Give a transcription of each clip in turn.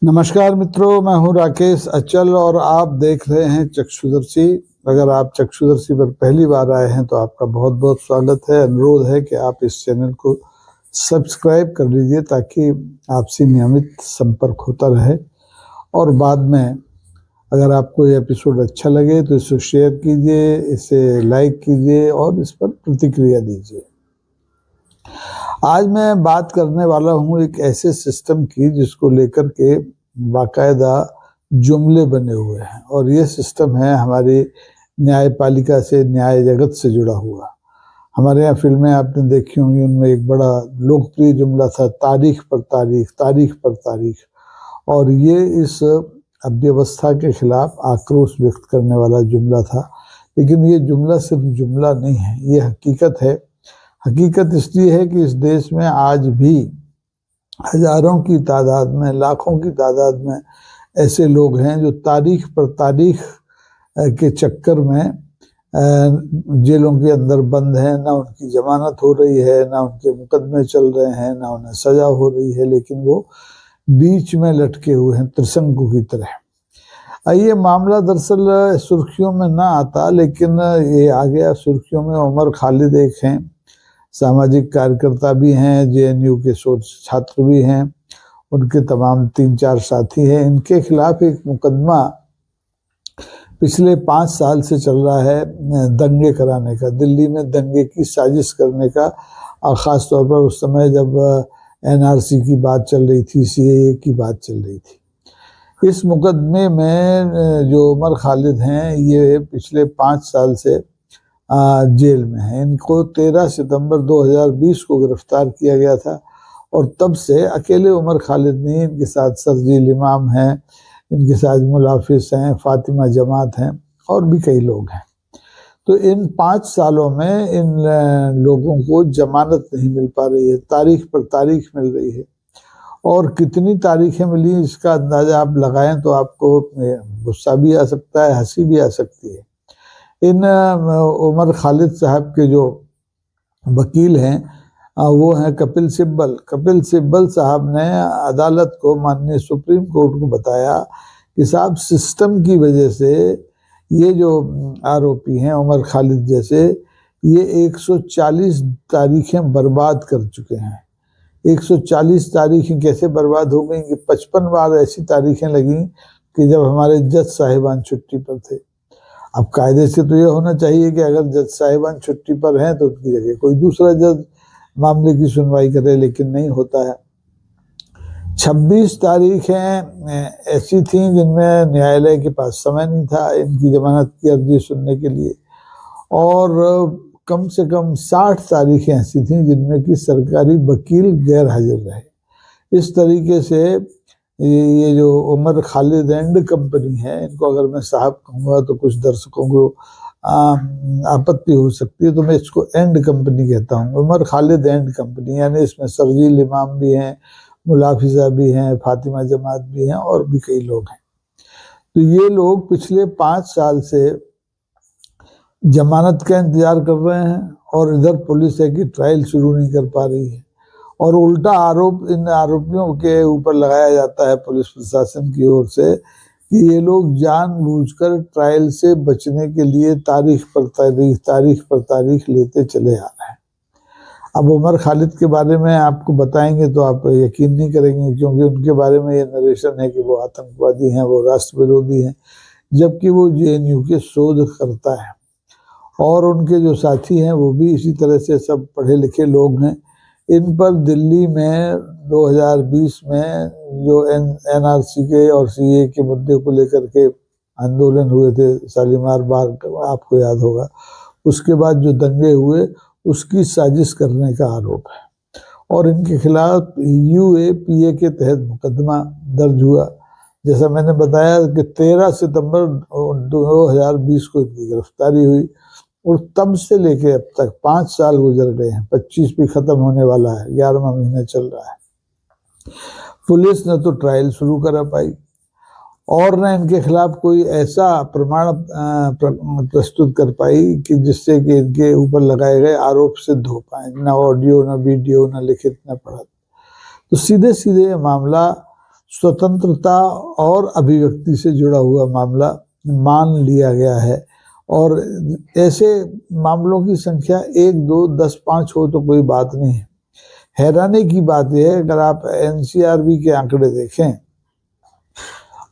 नमस्कार मित्रों, मैं हूं राकेश अचल और आप देख रहे हैं चक्षुदर्शी। अगर आप चक्षुदर्शी पर पहली बार आए हैं तो आपका बहुत बहुत स्वागत है। अनुरोध है कि आप इस चैनल को सब्सक्राइब कर लीजिए ताकि आपसे नियमित संपर्क होता रहे। और बाद में अगर आपको ये एपिसोड अच्छा लगे तो इसे शेयर कीजिए, इसे लाइक कीजिए और इस पर प्रतिक्रिया दीजिए। आज मैं बात करने वाला हूँ एक ऐसे सिस्टम की जिसको लेकर के बाकायदा जुमले बने हुए हैं, और ये सिस्टम है हमारी न्यायपालिका से, न्याय जगत से जुड़ा हुआ। हमारे यहाँ फिल्में आपने देखी होंगी, उनमें एक बड़ा लोकप्रिय जुमला था, तारीख पर तारीख, तारीख पर तारीख। और ये इस अव्यवस्था के खिलाफ आक्रोश व्यक्त करने वाला जुमला था। लेकिन ये जुमला सिर्फ जुमला नहीं है, ये हकीकत है। हकीकत इसलिए है कि इस देश में आज भी हजारों की तादाद में, लाखों की तादाद में ऐसे लोग हैं जो तारीख पर तारीख के चक्कर में जेलों के अंदर बंद हैं। ना उनकी जमानत हो रही है, ना उनके मुकदमे चल रहे हैं, ना उन्हें सजा हो रही है, लेकिन वो बीच में लटके हुए हैं त्रिशंकु की तरह। ये मामला दरअसल सुर्खियों में ना आता, लेकिन ये आ गया सुर्खियों में। उमर खालिद एक हैं, सामाजिक कार्यकर्ता भी हैं, जेएनयू के शोध छात्र भी हैं, उनके तमाम 3-4 साथी हैं। इनके खिलाफ एक मुकदमा पिछले 5 साल से चल रहा है दंगे कराने का, दिल्ली में दंगे की साजिश करने का। और ख़ास तौर पर उस समय जब एनआरसी की बात चल रही थी, सीएए की बात चल रही थी। इस मुकदमे में जो उमर खालिद हैं, ये पिछले 5 साल से जेल में है। इनको 13 सितंबर 2020 को गिरफ्तार किया गया था, और तब से अकेले उमर खालिद नहीं, इनके साथ सरजील इमाम हैं, इनके साथ मुलाफिस हैं, फातिमा जमात हैं, और भी कई लोग हैं। तो इन 5 सालों में इन लोगों को जमानत नहीं मिल पा रही है, तारीख पर तारीख मिल रही है। और कितनी तारीखें मिली इसका अंदाजा आप लगाएं तो आपको गुस्सा भी आ सकता है, हंसी भी आ सकती है। इन उमर खालिद साहब के जो वकील हैं वो हैं कपिल सिब्बल। कपिल सिब्बल साहब ने अदालत को, माननीय सुप्रीम कोर्ट को बताया कि साहब सिस्टम की वजह से ये जो आरोपी हैं उमर खालिद जैसे, ये 140 तारीखें बर्बाद कर चुके हैं। 140 तारीखें कैसे बर्बाद हो गई कि 55 बार ऐसी तारीखें लगी कि जब हमारे जज साहिबान छुट्टी पर थे। अब कायदे से तो ये होना चाहिए कि अगर जज साहिबान छुट्टी पर हैं तो उनकी जगह कोई दूसरा जज मामले की सुनवाई करे, लेकिन नहीं होता है। 26 तारीखें ऐसी थी जिनमें न्यायालय के पास समय नहीं था इनकी जमानत की अर्जी सुनने के लिए, और कम से कम 60 तारीखें ऐसी थी जिनमें कि सरकारी वकील गैर हाजिर रहे। इस तरीके से ये जो उमर खालिद एंड कंपनी है, इनको अगर मैं साहब कहूँगा तो कुछ दर्शकों को आपत्ति हो सकती है, तो मैं इसको एंड कंपनी कहता हूँ। उमर खालिद एंड कंपनी, यानी इसमें सरजील इमाम भी हैं, मुलाफिजा भी हैं, फातिमा जमात भी हैं, और भी कई लोग हैं। तो ये लोग पिछले 5 साल से जमानत का इंतजार कर रहे हैं, और इधर पुलिस है कि ट्रायल शुरू नहीं कर पा रही है। और उल्टा आरोप इन आरोपियों के ऊपर लगाया जाता है पुलिस प्रशासन की ओर से कि ये लोग जानबूझकर ट्रायल से बचने के लिए तारीख पर तारीख, तारीख पर तारीख लेते चले आ रहे हैं। अब उमर खालिद के बारे में आपको बताएंगे तो आप यकीन नहीं करेंगे, क्योंकि उनके बारे में ये नरेशन है कि वो आतंकवादी हैं, वो राष्ट्र विरोधी हैं, जबकि वो जेएनयू के शोध करता है। और उनके जो साथी हैं वो भी इसी तरह से सब पढ़े लिखे लोग हैं। इन पर दिल्ली में 2020 में जो एनआरसी के और सीए के मुद्दे को लेकर के आंदोलन हुए थे, शालीमार बाग, आपको याद होगा, उसके बाद जो दंगे हुए उसकी साजिश करने का आरोप है। और इनके खिलाफ यूएपीए के तहत मुकदमा दर्ज हुआ। जैसा मैंने बताया कि 13 सितंबर 2020 को इनकी गिरफ्तारी हुई, और तब से लेके अब तक 5 साल गुजर गए हैं, 25 भी खत्म होने वाला है, 11वां महीना चल रहा है। पुलिस ने तो ट्रायल शुरू करा पाई, और न इनके खिलाफ कोई ऐसा प्रमाण प्रस्तुत कर पाई कि जिससे कि इनके ऊपर लगाए गए आरोप सिद्ध हो पाए। न ऑडियो, न वीडियो, न लिखित, न पढ़त। तो सीधे सीधे मामला स्वतंत्रता और अभिव्यक्ति से जुड़ा हुआ मामला मान लिया गया है। और ऐसे मामलों की संख्या 1, 2, 10, 5 हो तो कोई बात नहीं है। हैरानी की बात यह है, अगर आप एनसीआरबी के आंकड़े देखें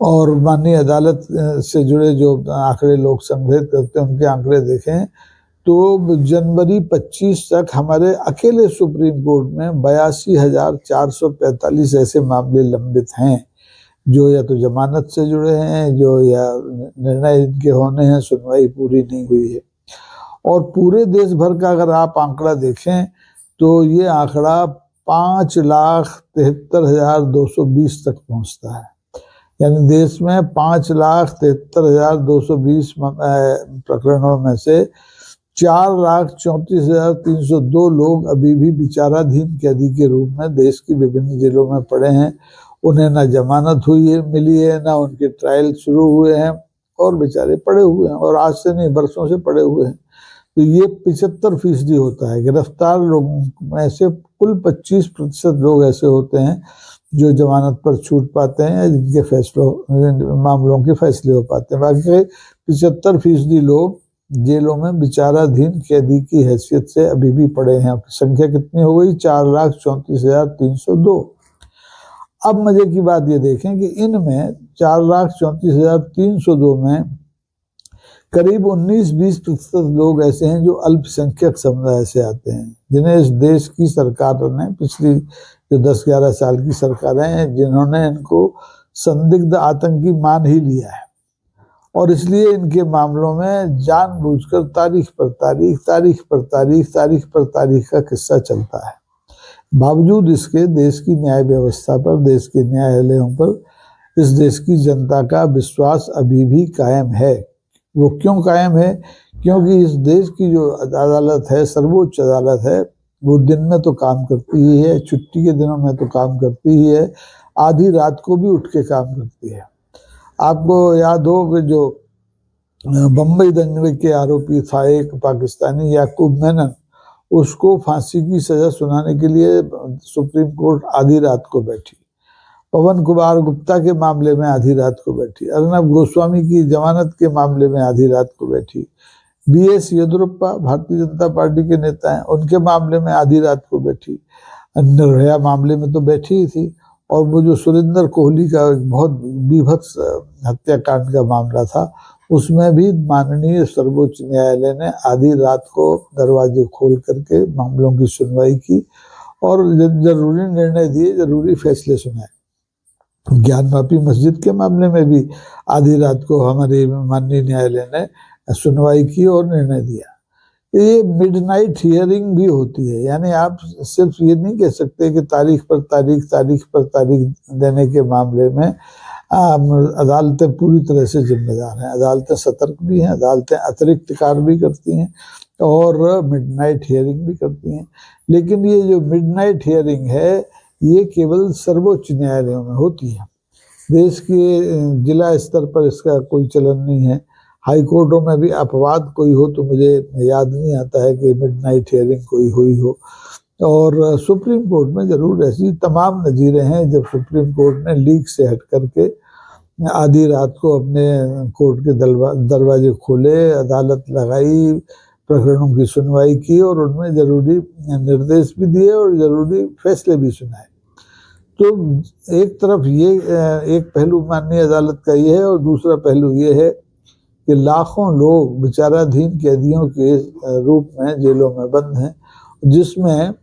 और माननीय अदालत से जुड़े जो आंकड़े लोग संग्रहित करते हैं उनके आंकड़े देखें, तो जनवरी 25 तक हमारे अकेले सुप्रीम कोर्ट में 82,445 ऐसे मामले लंबित हैं, जो या तो जमानत से जुड़े हैं, जो या निर्णय इनके होने हैं, सुनवाई पूरी नहीं हुई है। और पूरे देश भर का अगर आप आंकड़ा देखें तो ये आंकड़ा 5,73,220 तक पहुंचता है। यानी देश में 5,73,220 प्रकरणों में से 4,34,302 लोग अभी भी विचाराधीन कैदी के रूप में देश की विभिन्न जेलों में पड़े हैं। उन्हें ना जमानत हुई है, मिली है, ना उनके ट्रायल शुरू हुए हैं और बेचारे पड़े हुए हैं, और आज से नहीं बरसों से पड़े हुए हैं। तो ये 75% होता है। गिरफ्तार लोगों में से कुल 25% लोग ऐसे होते हैं जो जमानत पर छूट पाते हैं या जिनके मामलों के फैसले हो पाते हैं। बाकी 75% लोग जेलों में विचाराधीन कैदी की हैसियत से अभी भी पड़े हैं। संख्या कितनी हो गई? 4,34,302। अब मजे की बात ये देखें कि इनमें 4,34,302 में करीब 19-20% लोग ऐसे हैं जो अल्पसंख्यक समुदाय से आते हैं, जिन्हें इस देश की सरकार ने, पिछली जो 10-11 साल की सरकारें हैं, जिन्होंने इनको संदिग्ध आतंकी मान ही लिया है। और इसलिए इनके मामलों में जानबूझकर तारीख पर तारीख का किस्सा चलता है। बावजूद इसके देश की न्याय व्यवस्था पर, देश के न्यायालयों पर इस देश की जनता का विश्वास अभी भी कायम है। वो क्यों कायम है? क्योंकि इस देश की जो अदालत है, सर्वोच्च अदालत है, वो दिन में तो काम करती ही है, छुट्टी के दिनों में तो काम करती ही है, आधी रात को भी उठ के काम करती है। आपको याद हो कि जो बम्बई दंगे के आरोपी था एक पाकिस्तानी याकूब मेनन, उसको फांसी की सजा सुनाने के लिए सुप्रीम कोर्ट आधी रात को बैठी। पवन कुमार गुप्ता के मामले में आधी रात को बैठी। अर्नब गोस्वामी की जमानत के मामले में आधी रात को बैठी। BS येदियुरप्पा भारतीय जनता पार्टी के नेता हैं, उनके मामले में आधी रात को बैठी। निर्भया मामले में तो बैठी ही थी। और वो जो सुरेंद्र कोहली का बहुत बीभत्स हत्याकांड का मामला था, उसमें भी माननीय सर्वोच्च न्यायालय ने आधी रात को दरवाजे खोल करके मामलों की सुनवाई की और जरूरी निर्णय दिए, जरूरी फैसले सुनाए। ज्ञानवापी मस्जिद के मामले में भी आधी रात को हमारे माननीय न्यायालय ने सुनवाई की और निर्णय दिया। ये मिडनाइट हियरिंग भी होती है। यानी आप सिर्फ ये नहीं कह सकते कि तारीख पर तारीख देने के मामले में अदालतें पूरी तरह से जिम्मेदार हैं। अदालतें सतर्क भी हैं, अदालतें अतिरिक्त कार्य भी करती हैं और मिडनाइट हियरिंग भी करती हैं। लेकिन ये जो मिडनाइट हियरिंग है, ये केवल सर्वोच्च न्यायालयों में होती है। देश के जिला स्तर पर इसका कोई चलन नहीं है। हाई कोर्टों में भी अपवाद कोई हो तो मुझे याद नहीं आता है कि मिडनाइट हियरिंग कोई हुई हो। और सुप्रीम कोर्ट में जरूर ऐसी तमाम नजीरें हैं जब सुप्रीम कोर्ट ने लीक से हट करके आधी रात को अपने कोर्ट के दरवाजे खोले, अदालत लगाई, प्रकरणों की सुनवाई की और उनमें जरूरी निर्देश भी दिए और जरूरी फैसले भी सुनाए। तो एक तरफ ये एक पहलू माननीय अदालत का ये है और दूसरा पहलू ये है कि लाखों लोग विचाराधीन कैदियों के रूप में जेलों में बंद हैं, जिसमें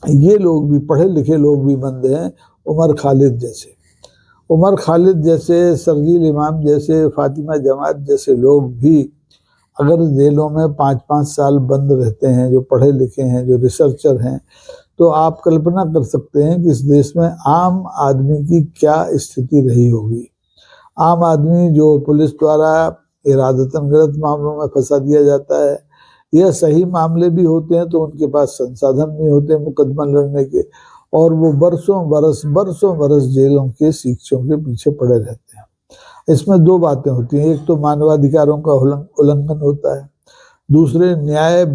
ये लोग भी, पढ़े लिखे लोग भी बंद हैं। उमर खालिद जैसे, शर्जील इमाम जैसे, फातिमा जमात जैसे लोग भी अगर जेलों में 5-5 साल बंद रहते हैं, जो पढ़े लिखे हैं, जो रिसर्चर हैं, तो आप कल्पना कर सकते हैं कि इस देश में आम आदमी की क्या स्थिति रही होगी। आम आदमी जो पुलिस द्वारा इरादतन गलत मामलों में फंसा दिया जाता है, यह सही मामले भी होते हैं तो उनके पास संसाधन नहीं होते मुकदमा लड़ने के, और वो बरसों बरस जेलों के शिक्षों के पीछे पड़े रहते हैं। इसमें दो बातें होती हैं, एक तो मानवाधिकारों का उल्लंघन होता है, दूसरे न्याय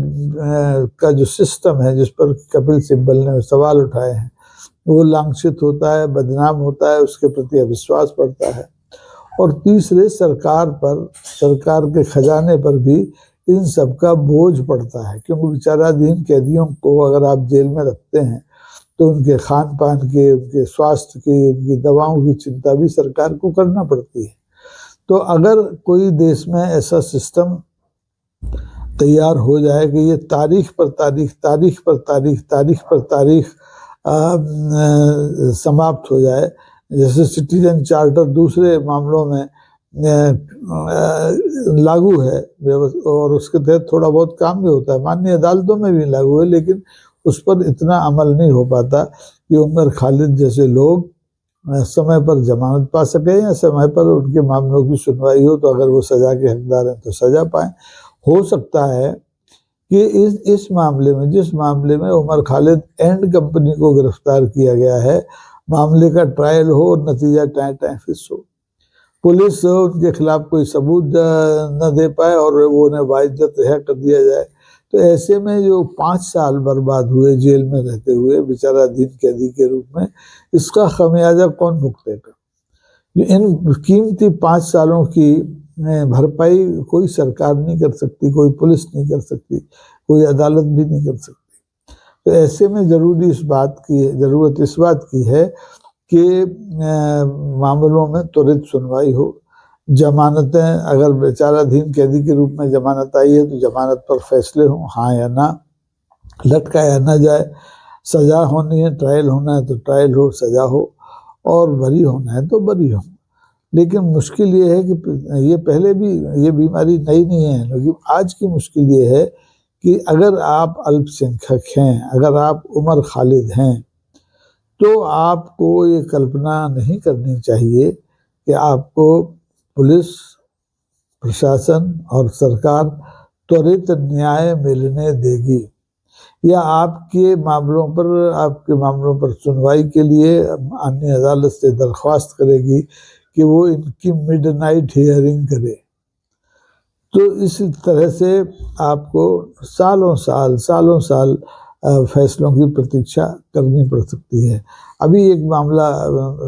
का जो सिस्टम है जिस पर कपिल सिब्बल ने सवाल उठाए हैं, वो लांछित होता है, बदनाम होता है, उसके प्रति अविश्वास बढ़ता है। और तीसरे, सरकार पर, सरकार के खजाने पर भी इन सब का बोझ पड़ता है, क्योंकि विचाराधीन कैदियों को अगर आप जेल में रखते हैं तो उनके खान पान के, उनके स्वास्थ्य की, उनकी दवाओं की चिंता भी सरकार को करना पड़ती है। तो अगर कोई देश में ऐसा सिस्टम तैयार हो जाए कि ये तारीख पर तारीख, तारीख पर तारीख, तारीख पर तारीख समाप्त हो जाए, जैसे सिटीजन चार्टर दूसरे मामलों में लागू है और उसके तहत थोड़ा बहुत काम भी होता है, माननीय अदालतों में भी लागू है, लेकिन उस पर इतना अमल नहीं हो पाता कि उमर खालिद जैसे लोग समय पर जमानत पा सके या समय पर उनके मामलों की सुनवाई हो, तो अगर वो सजा के हकदार हैं तो सजा पाए। हो सकता है कि इस मामले में, जिस मामले में उमर खालिद एंड कंपनी को गिरफ्तार किया गया है, मामले का ट्रायल हो और नतीजा टाइम टाइम फिक्स हो, पुलिस उनके खिलाफ कोई सबूत न दे पाए और वो उन्हें बाइज्जत रिहा कर दिया जाए, तो ऐसे में जो 5 साल बर्बाद हुए जेल में रहते हुए विचाराधीन कैदी के रूप में, इसका खमियाजा कौन भुगतेगा? इन कीमती 5 सालों की भरपाई कोई सरकार नहीं कर सकती, कोई पुलिस नहीं कर सकती, कोई अदालत भी नहीं कर सकती। तो ऐसे में जरूरत इस बात की है कि मामलों में त्वरित सुनवाई हो। जमानतें, अगर विचाराधीन कैदी के रूप में जमानत आई है तो जमानत पर फैसले हों, हाँ या ना, लटकाया ना जाए। सजा होनी है, ट्रायल होना है तो ट्रायल हो, सजा हो, और बरी होना है तो बरी हो। लेकिन मुश्किल ये है कि ये पहले भी, ये बीमारी नई नहीं है, लेकिन आज की मुश्किल ये है कि अगर आप अल्पसंख्यक हैं, अगर आप उमर खालिद हैं, तो आपको ये कल्पना नहीं करनी चाहिए कि आपको पुलिस, प्रशासन और सरकार त्वरित न्याय मिलने देगी, या आपके मामलों पर सुनवाई के लिए अन्य अदालत से दरख्वास्त करेगी कि वो इनकी मिडनाइट हियरिंग करे। तो इस तरह से आपको सालों साल फैसलों की प्रतीक्षा करनी पड़ सकती है। अभी एक मामला,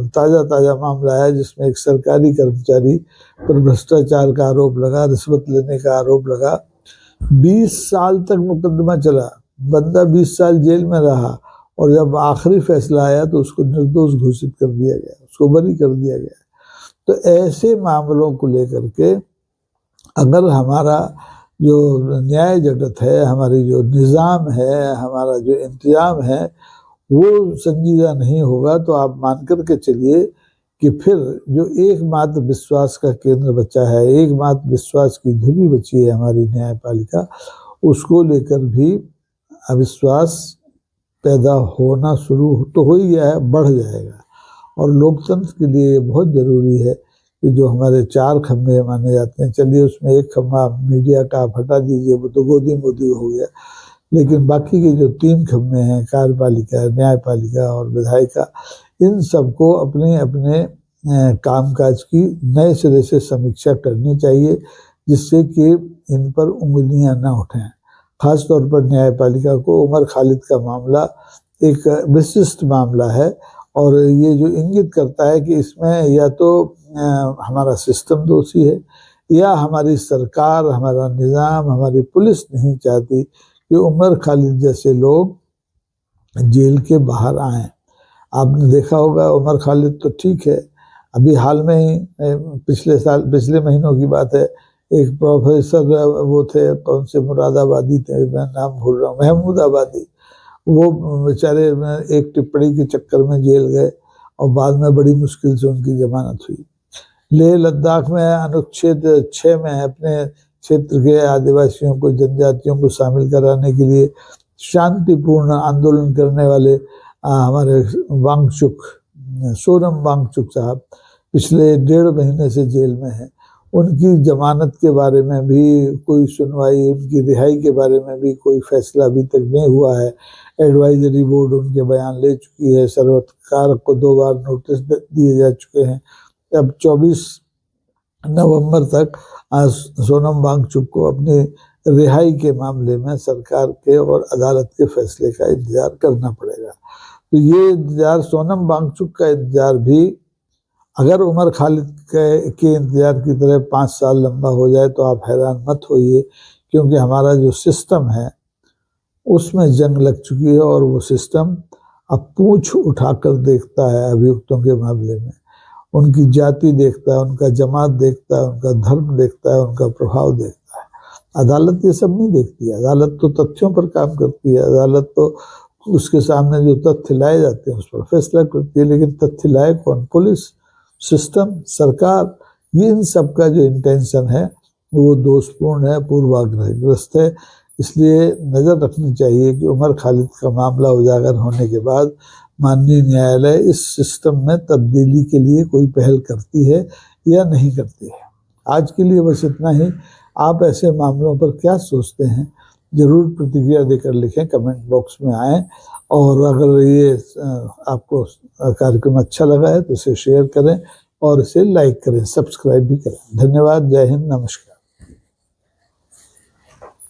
ताज़ा मामला है, जिसमें एक सरकारी कर्मचारी पर भ्रष्टाचार का आरोप लगा, रिश्वत लेने का आरोप लगा। 20 साल तक मुकदमा चला, बंदा 20 साल जेल में रहा, और जब आखिरी फैसला आया तो उसको निर्दोष घोषित कर दिया गया, उसको बरी कर दिया गया। तो ऐसे मामलों को लेकर के अगर हमारा जो न्याय जगत है, हमारी जो निज़ाम है, हमारा जो इंतजाम है, वो संजीदा नहीं होगा, तो आप मान कर के चलिए कि फिर जो एकमात्र विश्वास का केंद्र बचा है, एकमात्र विश्वास की धुरी बची है हमारी न्यायपालिका, उसको लेकर भी अविश्वास पैदा होना शुरू तो हो ही गया है, बढ़ जाएगा। और लोकतंत्र के लिए ये बहुत ज़रूरी है कि जो हमारे 4 खंभे माने जाते हैं, चलिए उसमें एक खंभा मीडिया का आप हटा दीजिए, वो तो गोदी मोदी हो गया, लेकिन बाकी के जो 3 खंभे हैं, कार्यपालिका, न्यायपालिका और विधायिका, इन सबको अपने अपने कामकाज की नए सिरे से समीक्षा करनी चाहिए, जिससे कि इन पर उंगलियां ना उठें। खासतौर पर न्यायपालिका को उमर खालिद का मामला एक विशिष्ट मामला है, और ये जो इंगित करता है कि इसमें या तो हमारा सिस्टम दोषी है, या हमारी सरकार, हमारा निज़ाम, हमारी पुलिस नहीं चाहती कि उमर खालिद जैसे लोग जेल के बाहर आएं। आपने देखा होगा, उमर खालिद तो ठीक है, अभी हाल में ही पिछले महीनों की बात है, एक प्रोफेसर वो थे, कौन से मुरादाबादी थे, मैं नाम भूल रहा हूँ, महमूदाबादी, वो बेचारे एक टिप्पणी के चक्कर में जेल गए और बाद में बड़ी मुश्किल से उनकी जमानत हुई। लेह लद्दाख में अनुच्छेद 6 में अपने क्षेत्र के आदिवासियों को, जनजातियों को शामिल कराने के लिए शांतिपूर्ण आंदोलन करने वाले हमारे सोनम वांगचुक साहब पिछले 1.5 महीने से जेल में हैं। उनकी जमानत के बारे में भी कोई सुनवाई, उनकी रिहाई के बारे में भी कोई फैसला अभी तक नहीं हुआ है। एडवाइजरी बोर्ड उनके बयान ले चुकी है, सरकार को 2 बार नोटिस दिए जा चुके हैं। अब 24 नवंबर तक सोनम वांगचुक को अपनी रिहाई के मामले में सरकार के और अदालत के फैसले का इंतजार करना पड़ेगा। तो ये इंतजार सोनम वांगचुक का इंतजार भी अगर उमर खालिद के इंतजार की तरह 5 साल लंबा हो जाए तो आप हैरान मत होइए, क्योंकि हमारा जो सिस्टम है उसमें जंग लग चुकी है और वो सिस्टम अब पूंछ उठाकर देखता है अभियुक्तों के मामले में। उनकी जाति देखता है, उनका जमात देखता है, उनका धर्म देखता है, उनका प्रभाव देखता है। अदालत ये सब नहीं देखती है। अदालत तो तथ्यों पर काम करती है। अदालत तो उसके सामने जो तथ्य लाए जाते हैं उस पर फैसला करती है। लेकिन तथ्य लाए कौन? पुलिस, सिस्टम, सरकार। ये इन सब का जो इंटेंशन है वो दोषपूर्ण है, पूर्वाग्रहग्रस्त है। इसलिए नज़र रखनी चाहिए कि उमर खालिद का मामला उजागर होने के बाद माननीय न्यायालय इस सिस्टम में तब्दीली के लिए कोई पहल करती है या नहीं करती है। आज के लिए बस इतना ही। आप ऐसे मामलों पर क्या सोचते हैं, जरूर प्रतिक्रिया देकर लिखें, कमेंट बॉक्स में आएँ। और अगर ये आपको कार्यक्रम अच्छा लगा है तो इसे शेयर करें और इसे लाइक करें, सब्सक्राइब भी करें। धन्यवाद। जय हिंद, नमस्कार।